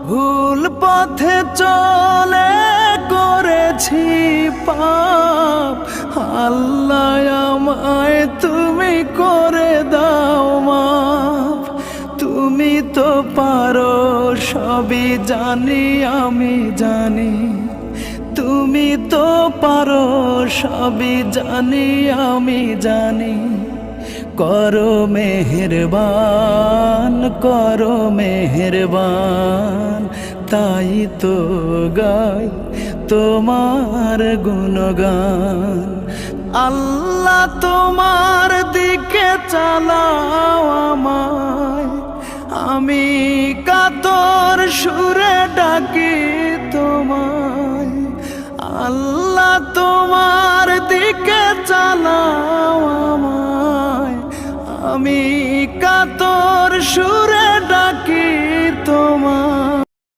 ভুল পথে চলে করেছি পাপ, আল্লাহ আমায় তুমি করে দাও মাফ। তুমি তো পারো সবই জানি আমি জানি, তুমি তো পারো সবই জানি আমি জানি। করো মেহেরবান, করো মেহেরবান, তাই তো গাই তোমার গুণগান। আল্লাহ তোমার দিকে চালাও আমায়, আমি কাতর সুরে ডাকি তোমায়। আল্লাহ তোমার দিকে চালাও আমায়, আমি কাতর সুরে ডাকি তোমায়।